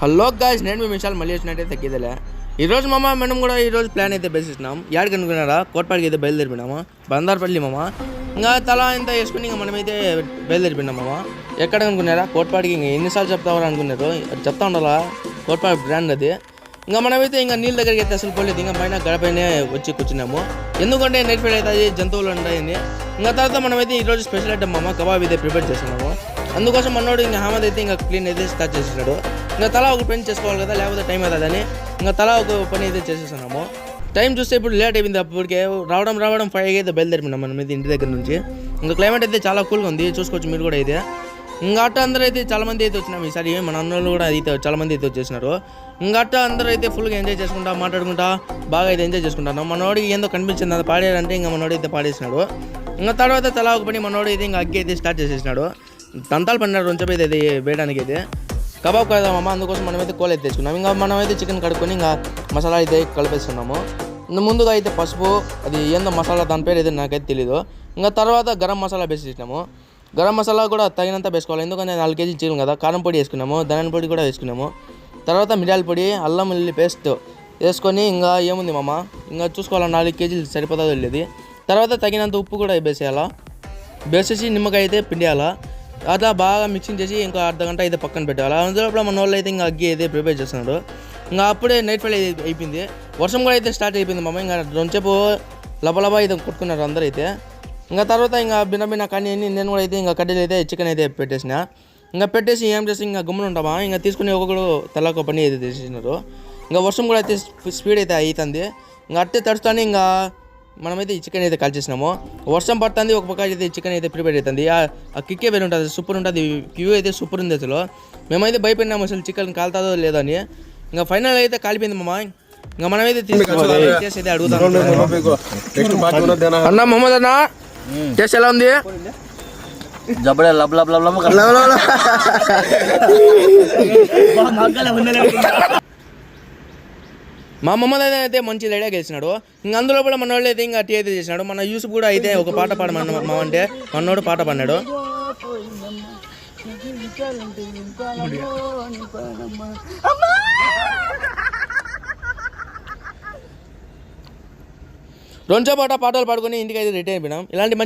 Hello guys, నేను మీ విషయాలు మళ్ళీ వచ్చినట్టే తగ్గిదలే. ఈరోజు మామ మనం కూడా ఈరోజు ప్లాన్ అయితే బేసిస్తున్నాం. యాడికి అనుకున్నారా, కోట్పాడికి అయితే బయలుదేరిపోయినాము. బందార్పల్లి మామ. ఇంకా తలా ఇంత వేసుకుని ఇంకా మనమైతే బయలుదేరిపోయినాం మామ. ఎక్కడ అనుకున్నారా, కోట్పాడికి. ఇంకా ఎన్నిసార్లు చెప్తావరా అనుకున్నారు, చెప్తా ఉండాలా. కోట్పాడి బ్రాండ్ అది. ఇంకా మనమైతే ఇంకా నీళ్ళ దగ్గరికి అయితే అసలు పోలేదు. ఇంకా పైన గడపైనే వచ్చి కూర్చున్నాము. ఎందుకంటే నైట్ ఫైడ్ అవుతుంది, జంతువులు ఉంటాయని. ఇంకా తర్వాత మనమైతే ఈరోజు స్పెషల్ ఐటమ్ మామ కబాబ్ అయితే ప్రిపేర్ చేస్తున్నాము. అందుకోసం మనోడు ఇంకా హమద్ అయితే ఇంకా క్లీన్ అయితే స్టార్ట్ చేసేసాడు. ఇంకా తలా ఒక పని చేసుకోవాలి కదా, లేకపోతే టైం అవుతుందని ఇంకా తలా ఒక పని అయితే చేసేస్తున్నాము. టైం చూస్తే ఇప్పుడు లేట్ అయిపోయింది. అప్పటికే రావడం 5 అయితే బయలుదేరిపోయినాం మనం అయితే ఇంటి దగ్గర నుంచి. ఇంకా క్లైమేట్ అయితే చాలా కూల్గా ఉంది, చూసుకోవచ్చు మీరు కూడా అయితే. ఇంకా అట్ట అందరూ అయితే చాలామంది అయితే వచ్చినాం ఈసారి. మన అన్నోళ్ళు కూడా అయితే చాలామంది అయితే వచ్చేసినారు. ఇంకా అట్ట అందరూ అయితే ఫుల్గా ఎంజాయ్ చేసుకుంటా, మాట్లాడుకుంటా బాగా అయితే ఎంజాయ్ చేసుకుంటాను. మనోడికి ఏందో కనిపించింది, అది పాడారంటే ఇంకా మనోడు అయితే పాడేసినాడు. ఇంకా తర్వాత తలా ఒక పని మనోడు అయితే ఇంకా అగ్గి అయితే స్టార్ట్ చేసేసినాడు. దంతాలు పడినాడు రొంచెపు అయితే వేయడానికి అయితే. కబాబ్ కడదామమ్మ, అందుకోసం మనమైతే కోల్ అయితే తెచ్చుకున్నాం. ఇంకా మనమైతే చికెన్ కడుక్కొని ఇంకా మసాలా అయితే కలిపేస్తున్నాము. ముందుగా అయితే పసుపు, అది ఏందో మసాలా దాని పేరు అయితే నాకైతే తెలీదు. ఇంకా తర్వాత గరం మసాలా వేసేసినాము. గరం మసాలా కూడా తగినంత వేసుకోవాలి, ఎందుకంటే 4 కేజీలు చికెన్ కదా. కారం పొడి వేసుకున్నాము, ధనియాల పొడి కూడా వేసుకున్నాము. తర్వాత మిరియాల పొడి, అల్లం వెల్లుల్లి పేస్ట్ వేసుకొని ఇంకా ఏముంది మామ, ఇంకా చూసుకోవాలి 4 కేజీలు సరిపోతుందో వెళ్ళేది. తర్వాత తగినంత ఉప్పు కూడా వేసేయాలా. వేసేసి నిమ్మకాయ అయితే పిండియాలా. అట్లా బాగా మిక్సింగ్ చేసి ఇంకా అర్ధగంట అయితే పక్కన పెట్టాలి. అందులో మన వాళ్ళు అయితే ఇంకా అగ్గి అయితే ప్రిపేర్ చేస్తున్నారు. ఇంకా అప్పుడే నైట్ ఫైల్ అయిపోయింది. వర్షం కూడా అయితే స్టార్ట్ అయిపోయింది మామ. ఇంకా రొంచెపు లబలబా అయితే కొట్టుకున్నారు అందరూ అయితే. ఇంకా తర్వాత ఇంకా బిన్న కానీ నేను కూడా అయితే ఇంకా కడ్డీలు అయితే చికెన్ అయితే పెట్టేసిన. ఇంకా పెట్టేసి ఏం చేసి ఇంకా గమ్మున ఉంటామా, ఇంకా తీసుకుని ఒక్కొక్కడు తలకు పని అయితే చేసినారు. ఇంకా వర్షం కూడా అయితే స్పీడ్ అయితే అవుతుంది. ఇంకా అట్టే తడుస్తానే ఇంకా మనమైతే ఈ చికెన్ అయితే కాల్చేసినాము. వర్షం పడుతుంది, ఒక పక్క అయితే చికెన్ అయితే ప్రిపేర్ అవుతుంది. ఆ కిక్కే వేరు ఉంటుంది, సూపర్ ఉంటుంది. వ్యూ అయితే సూపర్ ఉంది అసలు. మేమైతే భయపడినాము అసలు చికెన్ కాలుతుందో లేదో అని. ఇంకా ఫైనల్ అయితే కాలిపోయింది మామ. ఇంకా మనమైతే టేస్ట్ అయితే అడుగుతాం. అన్న మొహమ్మద్ అన్న, టేస్ట్ ఎలా ఉంది? జబడే లబ్ లబ్ లబ్ లబ్ మా మమ్మల్ని అయితే మంచి ఐడియా గెలిచినాడు. ఇంకా అందులో కూడా మన వాళ్ళు అయితే ఇంకా టీ అయితే చేసినాడు. మన యూసుఫ్ కూడా అయితే ఒక పాట పాడమన్న మా అంటే మనోడు పాట పాడినాడు. రొంచో పాటలు పాడుకొని ఇంటికి అయితే రిటర్న్ అయిపోయినాం. ఇలాంటి